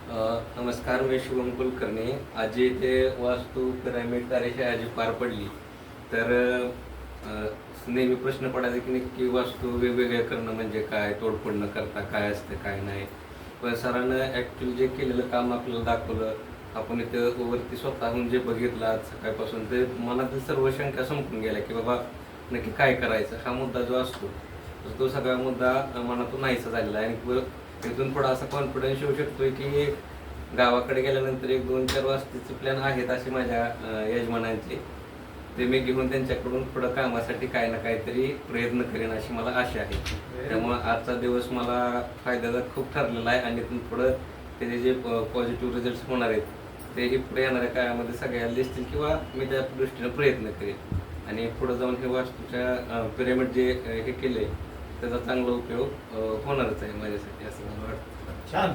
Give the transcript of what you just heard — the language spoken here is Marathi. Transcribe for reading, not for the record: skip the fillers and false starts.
नमस्कार, मी शुभम कुलकर्णी. आज इथे वास्तू पिरामिड कार्यशाळा जी पार पडली तर अ, नेहमी प्रश्न पडायचा की नक्की वास्तू वेगवेगळ्या करणं म्हणजे काय, तोडफोड न करता काय असतं काय नाही. पण सरांनं ॲक्च्युली जे केलेलं काम आपल्याला दाखवलं, आपण इथं वरती स्वतःहून जे बघितलं आज सकाळपासून, ते मनातील सर्व शंका संपून गेल्या की बाबा नक्की काय करायचं. हा मुद्दा जो असतो तर तो सगळा मुद्दा मनातून नाहीसा झालेला आहे. आणि इथून थोडा असा कॉन्फिडन्स येऊ शकतोय की गावाकडे गेल्यानंतर एक 2-4 वाजताचे प्लॅन आहेत असे माझ्या यजमानांचे. ते मी घेऊन त्यांच्याकडून पुढं कामासाठी काही ना काहीतरी प्रयत्न करेन अशी मला आशा आहे. त्यामुळं आजचा दिवस मला फायद्याचा खूप ठरलेला आहे आणि इथून पुढं त्याचे जे पॉझिटिव्ह रिझल्ट्स होणार आहेत तेही पुढे येणाऱ्या काळामध्ये सगळ्याला दिसतील किंवा मी त्या दृष्टीनं प्रयत्न करेन. आणि पुढं जाऊन हे वास्तूच्या पिरामिड जे हे केले त्याचा चांगला उपयोग होणारच आहे माझ्यासाठी असं मला वाटतं. छान.